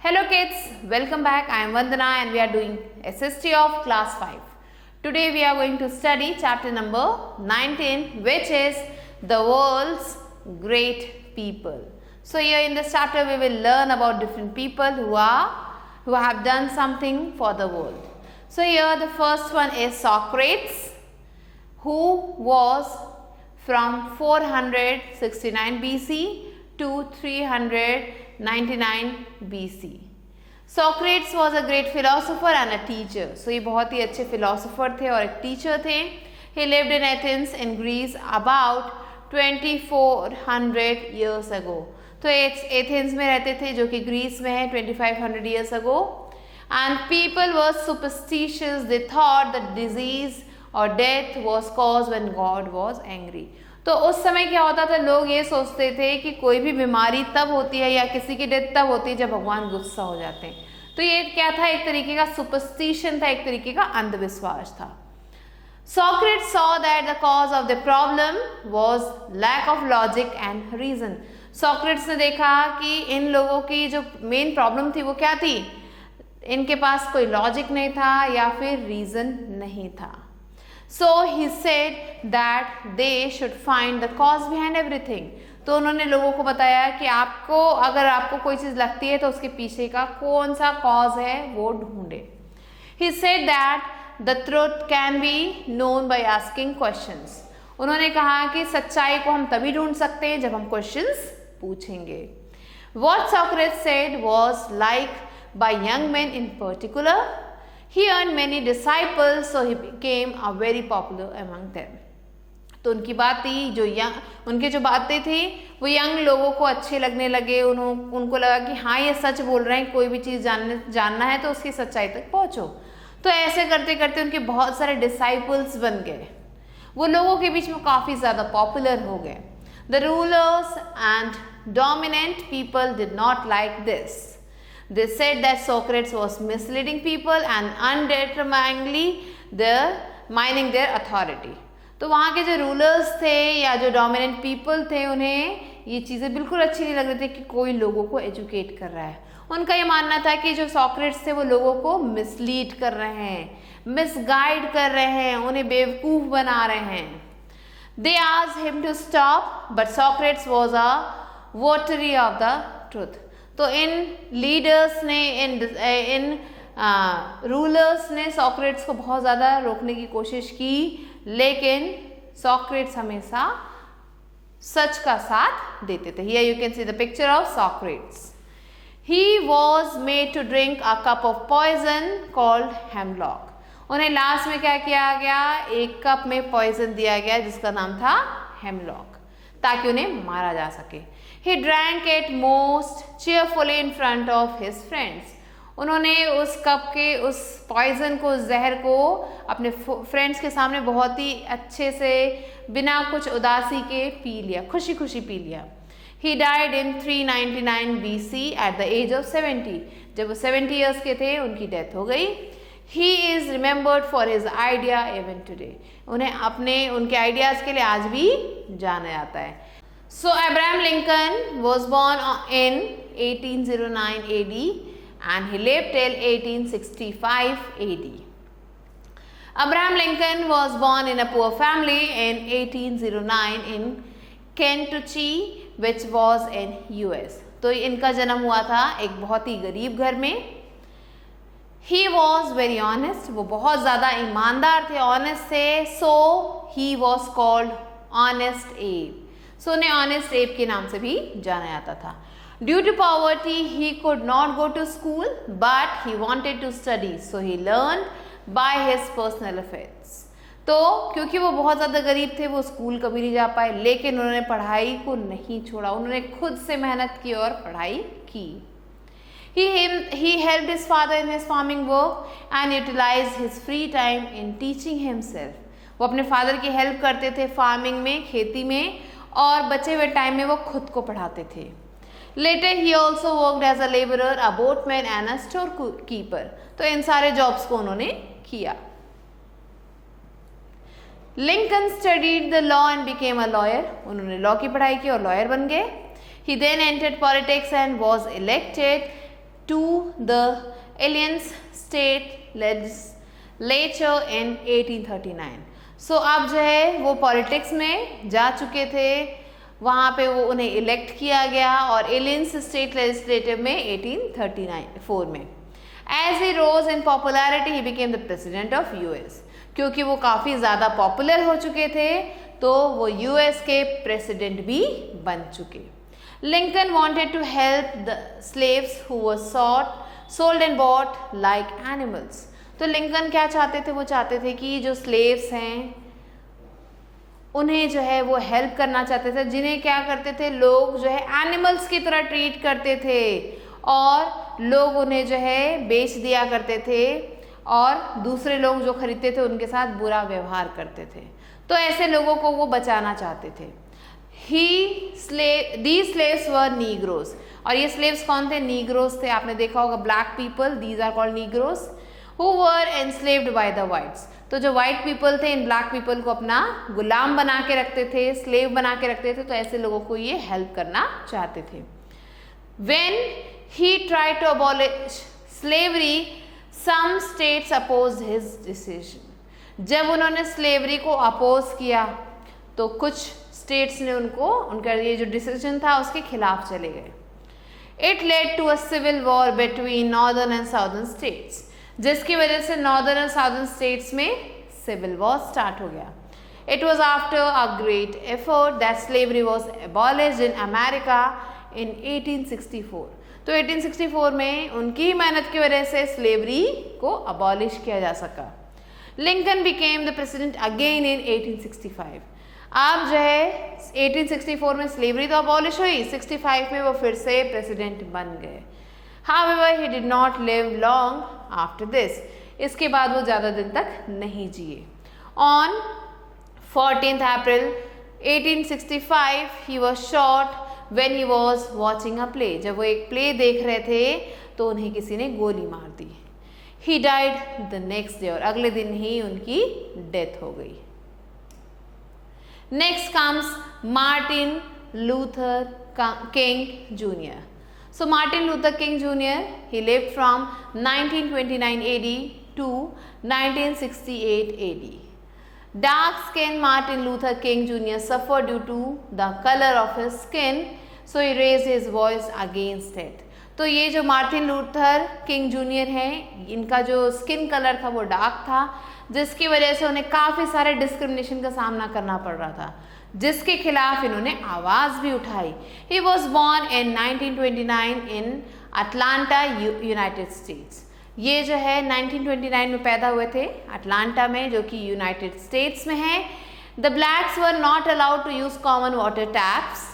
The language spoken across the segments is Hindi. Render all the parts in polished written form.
Hello kids, welcome back. I am Vandana and we are doing SST of class 5. Today we are going to study chapter number 19, which is the world's great people. So here in this chapter we will learn about different people who have done something for the world. So here the first one is Socrates, who was from 469 BC to 399 BC. Socrates was a great philosopher and a teacher. So ये बहुत ही अच्छे philosopher थे और एक teacher थे. He lived in Athens in Greece about 2400 years ago. तो एथेंस में रहते थे जो कि ग्रीस में है 2500 years ago. And people were superstitious. They thought that disease or death was caused when God was angry. तो उस समय क्या होता था, लोग ये सोचते थे कि कोई भी बीमारी तब होती है या किसी की डेथ तब होती है जब भगवान गुस्सा हो जाते हैं. तो ये क्या था, एक तरीके का सुपरस्टिशन था, एक तरीके का अंधविश्वास था. Socrates saw that the cause of the problem was lack of logic and reason. Socrates ने देखा कि इन लोगों की जो मेन प्रॉब्लम थी वो क्या थी, इनके पास कोई लॉजिक नहीं था या फिर रीजन नहीं था. So he said that they should find the cause behind everything. तो उन्होंने लोगों को बताया कि अगर आपको कोई चीज़ लगती है तो उसके पीछे का कौन सा कॉज है वो ढूंढे. He said that the truth can be known by asking questions. उन्होंने कहा कि सच्चाई को हम तभी ढूंढ सकते हैं जब हम क्वेश्चंस पूछेंगे. What Socrates said was liked by young men in particular. He earned many disciples, so he became a very popular among them. तो उनकी बातें उनके जो बातें थी वो यंग लोगों को अच्छे लगने लगे. उनको लगा कि हाँ ये सच बोल रहे हैं, कोई भी चीज़ जानना है तो उसकी सच्चाई तक पहुँचो. तो ऐसे करते करते उनके बहुत सारे डिसाइपल्स बन गए. वो लोगों के बीच में काफ़ी ज़्यादा पॉपुलर हो गए. The rulers and dominant people did not like this. They said that Socrates was misleading people and undeterminedly mining their authority. तो वहाँ के जो रूलर्स थे या जो डोमिनेंट पीपल थे उन्हें ये चीज़ें बिल्कुल अच्छी नहीं लग रही थी कि कोई लोगों को एजुकेट कर रहा है. उनका ये मानना था कि जो सॉक्रेट्स थे वो लोगों को मिसलीड कर रहे हैं, मिसगाइड कर रहे हैं, उन्हें बेवकूफ़ बना रहे हैं. They asked him to stop, but Socrates was a votary of the truth. तो इन लीडर्स ने इन रूलर्स ने सॉक्रेट्स को बहुत ज़्यादा रोकने की कोशिश की, लेकिन सॉक्रेट्स हमेशा सच का साथ देते थे. Here you can see the picture of Socrates. He was made to drink a cup of poison called hemlock. उन्हें लास्ट में क्या किया गया, एक कप में पॉइजन दिया गया जिसका नाम था हेमलॉक, ताकि उन्हें मारा जा सके. He drank it most cheerfully in front of his friends. उन्होंने उस कप के उस पॉइजन को, उस जहर को अपने फ्रेंड्स के सामने बहुत ही अच्छे से बिना कुछ उदासी के पी लिया, खुशी खुशी पी लिया. He died in 399 BC at the age of 70. जब वो 70 years के थे उनकी डेथ हो गई. He is remembered for his idea even today. उनके आइडियाज़ के लिए आज भी जाना जाता है. So Abraham Lincoln was born in 1809 AD and he lived till 1865 AD. Abraham Lincoln was born in a poor family in 1809 in Kentucky, which was in US. तो इनका जन्म हुआ था एक बहुत ही गरीब घर में. He was very honest. वो बहुत ज़्यादा ईमानदार थे, honest थे. So he was called Honest Abe. So उन्हें ऑनेस्ट एब के नाम से भी जाना जाता था. Due to poverty he could not go to school but he wanted to study, so he learned by his personal efforts. तो क्योंकि वो बहुत ज़्यादा गरीब थे वो स्कूल कभी नहीं जा पाए, लेकिन उन्होंने पढ़ाई को नहीं छोड़ा, उन्होंने खुद से मेहनत की और पढ़ाई की. He helped his father in his farming work and utilized his free time in teaching himself. वो अपने फादर की हेल्प करते थे फार्मिंग में, खेती में, और बचे हुए टाइम में वो खुद को पढ़ाते थे. Later he also worked as a laborer, a boatman and a storekeeper. तो इन सारे जॉब्स को उन्होंने किया. Lincoln studied the law and became a lawyer. उन्होंने लॉ की पढ़ाई की और लॉयर बन गए. He then entered politics and was elected to the Illinois State Legislature in 1839. सो अब जो है वो पॉलिटिक्स में जा चुके थे, वहाँ पे वो उन्हें इलेक्ट किया गया और इलिनॉइस स्टेट लेजिस्लेटिव में 1839 में. As he rose in popularity he became the president of US. क्योंकि वो काफ़ी ज़्यादा पॉपुलर हो चुके थे तो वो यूएस के प्रेसिडेंट भी बन चुके. Lincoln wanted to help the slaves who were sold and bought like animals. तो लिंकन क्या चाहते थे, वो चाहते थे कि जो स्लेव्स हैं उन्हें जो है वो हेल्प करना चाहते थे, जिन्हें क्या करते थे लोग जो है एनिमल्स की तरह ट्रीट करते थे और लोग उन्हें जो है बेच दिया करते थे और दूसरे लोग जो खरीदते थे उनके साथ बुरा व्यवहार करते थे. तो ऐसे लोगों को वो बचाना चाहते थे. These slaves were Negroes. और ये स्लेव्स कौन थे? नीग्रोस थे. आपने देखा होगा black people, these are called negroes, who were enslaved by the whites. तो जो व्हाइट पीपल थे इन ब्लैक पीपल को अपना गुलाम बना के रखते थे, स्लेव बना के रखते थे. तो ऐसे लोगों को ये हेल्प करना चाहते थे. When he tried to abolish slavery, some states opposed his decision. जब उन्होंने स्लेवरी को अपोज किया तो कुछ स्टेट्स ने उनका ये जो डिसीजन था उसके खिलाफ चले गए. It led to a civil war between northern and southern states. जिसकी वजह से नॉर्दर्न और साउदर्न स्टेट्स में सिविल वॉर स्टार्ट हो गया. It was after a great effort that slavery was abolished in America in 1864. तो 1864 में उनकी ही मेहनत की वजह से स्लेवरी को अबॉलिश किया जा सका. Lincoln became the president again in 1865. अब जो है 1864 में स्लेवरी तो अबॉलिश हुई, 65 में वो फिर से प्रेसिडेंट बन गए. However, he did not live long after this. इसके बाद वो ज़्यादा दिन तक नहीं जिए. On 14th April 1865, he was shot when he was watching a play. जब वो एक प्ले देख रहे थे तो उन्हें किसी ने गोली मार दी. He died the next day. और अगले दिन ही उनकी डेथ हो गई. Next comes Martin Luther King Jr. So Martin Luther King Jr. he lived from 1929 AD to 1968 AD. Dark-skinned Martin Luther King Jr. suffered due to the color of his skin, so he raised his voice against it. तो ये जो मार्टिन लूथर किंग जूनियर हैं, इनका जो स्किन कलर था वो डार्क था, जिसकी वजह से उन्हें काफ़ी सारे डिस्क्रिमिनेशन का सामना करना पड़ रहा था, जिसके खिलाफ इन्होंने आवाज़ भी उठाई. He was born in 1929 in Atlanta, United states. ये जो है 1929 में पैदा हुए थे अटलांटा में, जो कि यूनाइटेड स्टेट्स में है. The blacks were not allowed to use common water taps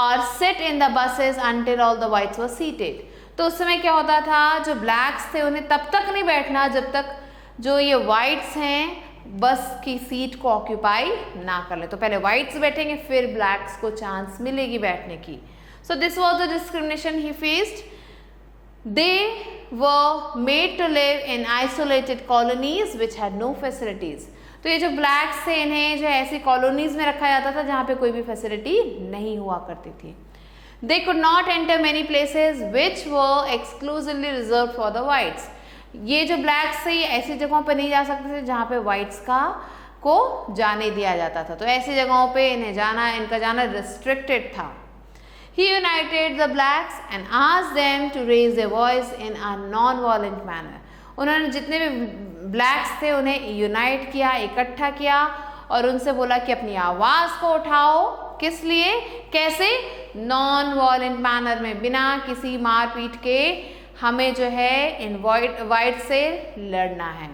और sit in the buses until all the whites were seated. तो उस समय क्या होता था, जो ब्लैक्स थे उन्हें तब तक नहीं बैठना जब तक जो ये वाइट्स हैं बस की सीट को ऑक्यूपाई ना कर ले. तो पहले वाइट्स बैठेंगे फिर ब्लैक्स को चांस मिलेगी बैठने की. So this was the discrimination he faced. They were made to live in isolated colonies which had no facilities. तो ये जो ब्लैक्स थे इन्हें जो ऐसी कॉलोनीज में रखा जाता था जहाँ पे कोई भी फैसिलिटी नहीं हुआ करती थी. They could not enter many places which were exclusively reserved for the whites. ये जो ब्लैक्स थे ये ऐसी जगहों पर नहीं जा सकते थे जहाँ पे वाइट्स को जाने दिया जाता था. तो ऐसी जगहों पे इनका जाना रिस्ट्रिक्टेड था. He united the blacks and asked them to raise their voice in a non-violent manner. उन्होंने जितने भी ब्लैक्स थे उन्हें यूनाइट किया, इकट्ठा किया और उनसे बोला कि अपनी आवाज़ को उठाओ. किस लिए, कैसे? नॉन वॉयलेंट मैनर में, बिना किसी मारपीट के हमें जो है इन वाइट से लड़ना है.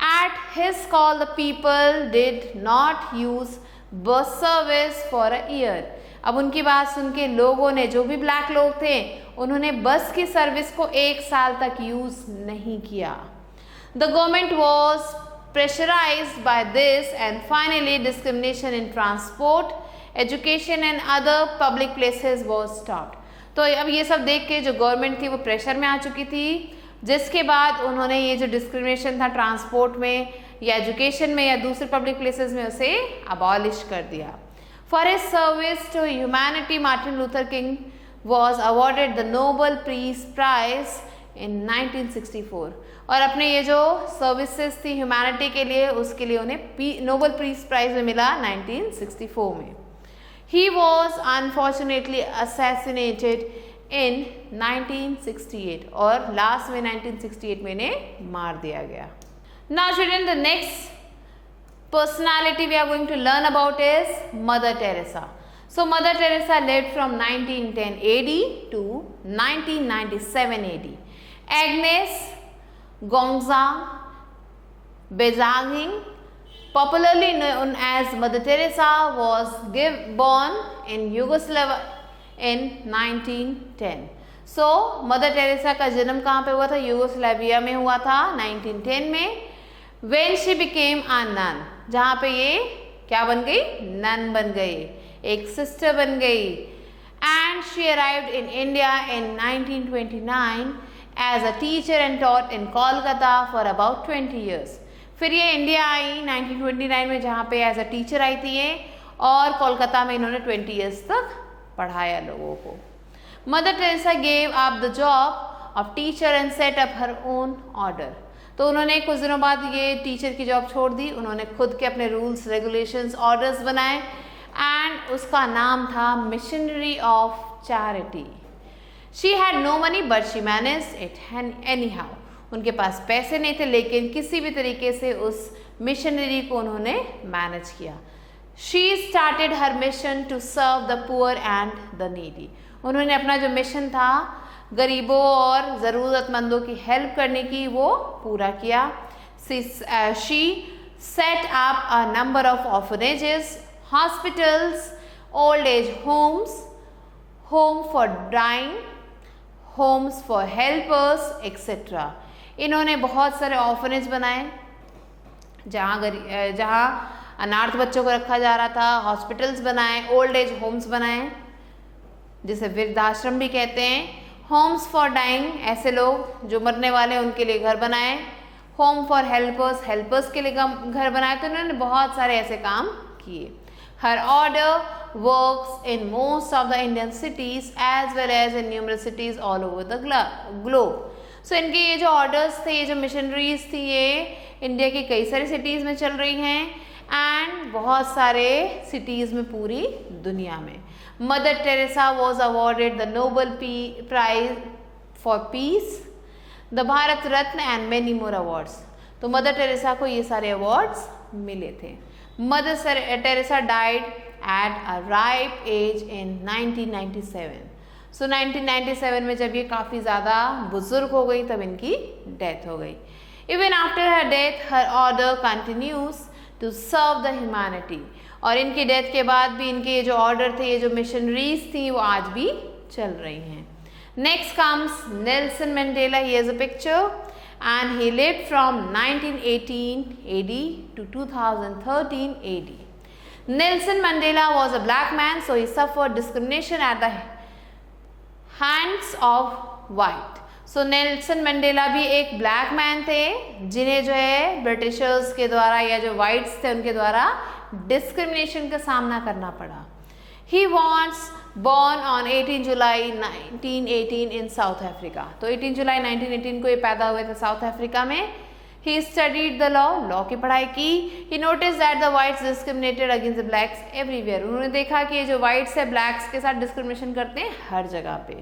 At his call, the people did not use bus service for a year. अब उनकी बात सुन के लोगों ने, जो भी ब्लैक लोग थे, उन्होंने बस की सर्विस को 1 साल तक यूज़ नहीं किया. The government was pressurized by this and finally discrimination in transport, education and other public places was stopped. तो अब ये सब देख के जो गवर्नमेंट थी वो प्रेशर में आ चुकी थी, जिसके बाद उन्होंने ये जो डिस्क्रिमिनेशन था ट्रांसपोर्ट में या एजुकेशन में या दूसरे पब्लिक प्लेसेस में उसे अबॉलिश कर दिया. For his service to humanity, Martin Luther King was awarded the Nobel Peace Prize in 1964. और अपने ये जो सर्विसेज थी ह्यूमैनिटी के लिए, उसके लिए उन्हें नोबेल पीस प्राइज में मिला 1964 में. He was unfortunately assassinated in 1968 और लास्ट में 1968 में इन्हें मार दिया गया. Now children, the next personality we are going to learn about is Mother Teresa. So Mother Teresa lived from 1910 AD to 1997 AD. Agnes Gonza Bezzaging, popularly known as Mother Teresa, was born in Yugoslavia in 1910. So Mother Teresa का जन्म कहाँ पे हुआ था? यूगोस्लाविया में हुआ था 1910 में. When she became a nun, जहाँ पे ये क्या बन गई? नन बन गई, एक सिस्टर बन गई. And she arrived in India in 1929 as a teacher and taught in Kolkata for about 20 years. फिर ये इंडिया आई 1929 में, जहाँ पे एज अ टीचर आई थी ये, और कोलकाता में इन्होंने 20 years तक पढ़ाया लोगों को. Mother Teresa gave up the job of teacher and set up her own order. तो उन्होंने कुछ दिनों बाद ये टीचर की जॉब छोड़ दी. उन्होंने खुद के अपने रूल्स, रेगुलेशंस, ऑर्डर्स बनाए एंड उसका नाम था missionary of charity. She had no money but she managed it anyhow. उनके पास पैसे नहीं थे, लेकिन किसी भी तरीके से उस मिशनरी को उन्होंने मैनेज किया. She started her mission to serve the poor and the needy. उन्होंने अपना जो मिशन था गरीबों और ज़रूरतमंदों की हेल्प करने की, वो पूरा किया. She set up a number of orphanages, hospitals, old age homes, home for dying, homes for helpers etcetera. इन्होंने बहुत सारे ऑर्फनेज बनाए जहाँ अनाथ बच्चों को रखा जा रहा था. हॉस्पिटल्स बनाए, ओल्ड एज होम्स बनाए जिसे वृद्धाश्रम भी कहते हैं. होम्स फॉर डाइंग, ऐसे लोग जो मरने वाले हैं उनके लिए घर बनाए. होम फॉर हेल्पर्स, हेल्पर्स के लिए घर बनाए. तो इन्होंने बहुत सारे ऐसे काम किए. हर order works in most of the Indian cities as well as in numerous cities all over the globe. So इनके ये जो ऑर्डर्स थे, ये जो मिशनरीज थी, ये इंडिया की कई सारी सिटीज़ में चल रही हैं एंड बहुत सारे सिटीज़ में पूरी दुनिया में. Mother Teresa was awarded the Nobel prize for peace, the Bharat Ratna and many more awards. तो मदर टेरेसा को ये सारे अवार्ड्स मिले थे. Mother Teresa died at a ripe age in 1997. So 1997 में जब ये काफ़ी ज़्यादा बुजुर्ग हो गई तब इनकी डेथ हो गई. Even after her death, her order continues to serve the humanity. और इनकी डेथ के बाद भी इनके ये जो ऑर्डर थे, ये जो मिशनरीज थी, वो आज भी चल रही हैं. Next comes Nelson Mandela. He is a picture and he lived from 1918 AD to 2013 AD. Nelson Mandela was a black man, so he suffered discrimination at the hands of white. So Nelson Mandela भी एक black man थे जिन्हें जो है ब्रिटिशर्स के द्वारा या जो whites थे उनके द्वारा discrimination का सामना करना पड़ा. He was born on 18 July 1918 in South Africa. तो 18 जुलाई 1918 को ये पैदा हुए थे साउथ अफ्रीका में. He studied the law, law की पढ़ाई की. He noticed that the whites discriminated against the blacks everywhere. उन्होंने देखा कि ये जो whites है blacks के साथ discrimination करते हैं हर जगह पे.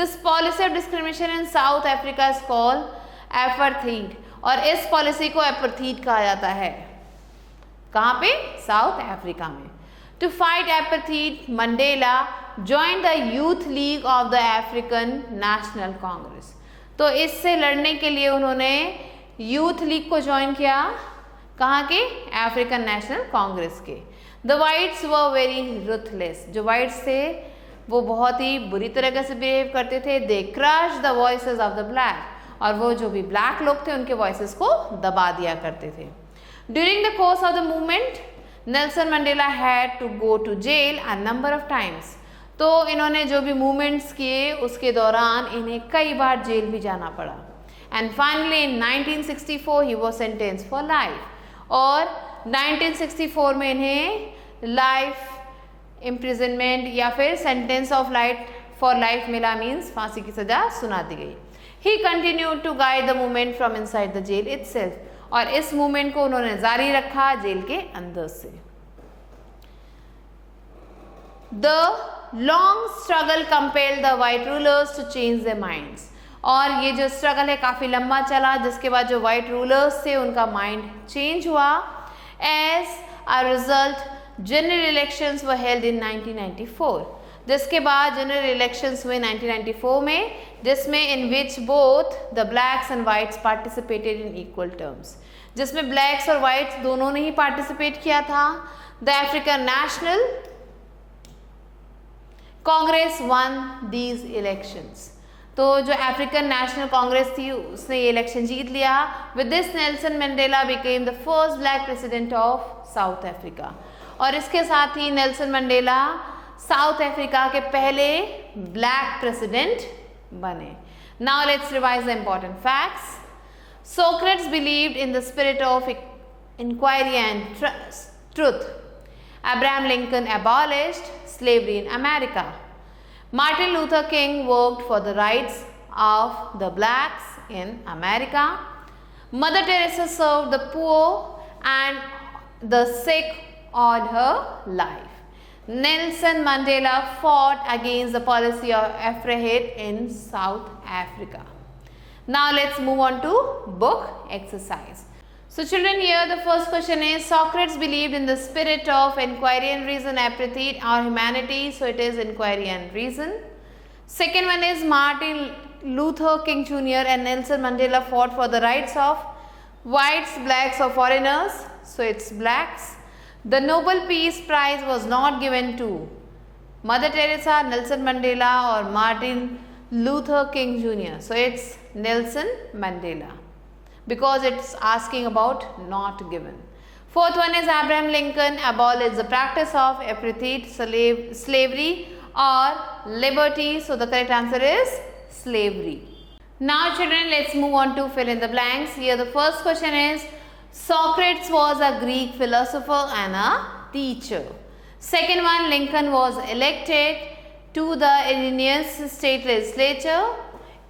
This policy of discrimination in South Africa is called apartheid. और इस पॉलिसी को apartheid कहा जाता है. कहाँ पे? साउथ अफ्रीका में. To fight apartheid, Mandela joined the Youth League of the African National Congress. तो इससे लड़ने के लिए उन्होंने यूथ लीग को ज्वाइन किया. कहाँ के? अफ्रीकन नेशनल कांग्रेस के. The whites were very ruthless. जो वाइट्स थे वो बहुत ही बुरी तरीके से बिहेव करते थे. They crush the voices of the black. और वो जो भी ब्लैक लोग थे उनके वॉइसेस को दबा दिया करते थे. During the course of the movement Nelson Mandela had to go to jail a number of times. तो इन्होंने जो भी मूवमेंट्स किए उसके दौरान इन्हें कई बार जेल भी जाना पड़ा. And finally in 1964 he was sentenced for life. और 1964 में इन्हें लाइफ इम्प्रिजनमेंट या फिर sentence of life for life मिला मीन्स फांसी की सजा सुना दी गई। He continue to guide the movement from inside the jail itself, और इस मूवमेंट को उन्होंने जारी रखा जेल के अंदर से। The long struggle compelled the white rulers to change their minds, और ये जो स्ट्रगल है काफी लंबा चला, जिसके बाद जो वाइट रूलर्स थे उनका माइंड चेंज हुआ। As a result general elections were held in 1994, जिसके बाद जनरल इलेक्शंस हुए 1994 में, जिसमें in which both the blacks and whites participated in equal terms, जिसमें ब्लैक्स और वाइट्स दोनों ने ही पार्टिसिपेट किया था। The African National Congress won these elections, तो जो अफ्रीकन नेशनल कांग्रेस थी उसने ये इलेक्शन जीत लिया। With this Nelson Mandela became the first black president of south Africa, और इसके साथ ही नेल्सन मंडेला साउथ अफ्रीका के पहले ब्लैक प्रेसिडेंट बने। Now let's revise the important facts. Socrates believed in the spirit of inquiry and truth. Abraham Lincoln abolished slavery in America. Martin Luther King worked for the rights of the blacks in America. Mother Teresa served the poor and the sick all her life. Nelson Mandela fought against the policy of apartheid in South Africa. Now let's move on to book exercise. So children, here the first question is, Socrates believed in the spirit of inquiry and reason, apartheid or humanity, so it is inquiry and reason. Second one is, Martin Luther King Jr. and Nelson Mandela fought for the rights of whites, blacks or foreigners, so it's blacks. The Nobel Peace Prize was not given to Mother Teresa, Nelson Mandela or Martin Luther King Jr. So it's Nelson Mandela, because it's asking about not given. Fourth one is, Abraham Lincoln abolished the practice of apartheid, slavery or liberty. So the correct answer is slavery. Now children, let's move on to fill in the blanks. Here the first question is, Socrates was a Greek philosopher and a teacher. Second one, Lincoln was elected to the Illinois state legislature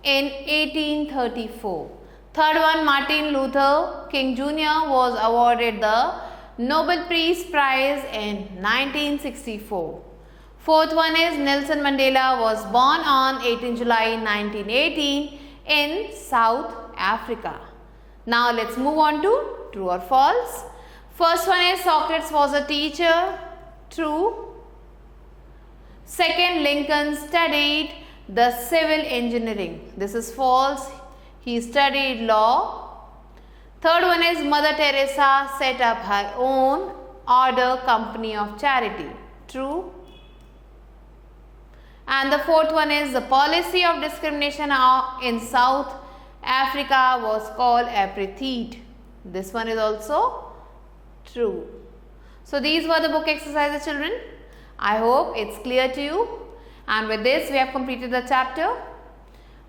in 1834. Third one, Martin Luther King Jr. was awarded the Nobel Peace Prize in 1964. Fourth one is, Nelson Mandela was born on 18 July 1918 in South Africa. Now let's move on to true or false. First one is, Socrates was a teacher. True. Second, Lincoln studied the civil engineering. This is false. He studied law. Third one is, Mother Teresa set up her own order company of charity. True. And the fourth one is, the policy of discrimination in South Africa was called apartheid. This one is also true. So these were the book exercises, children. I hope it's clear to you. And with this, we have completed the chapter.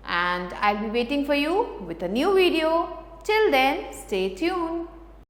And I'll be waiting for you with a new video. Till then, stay tuned.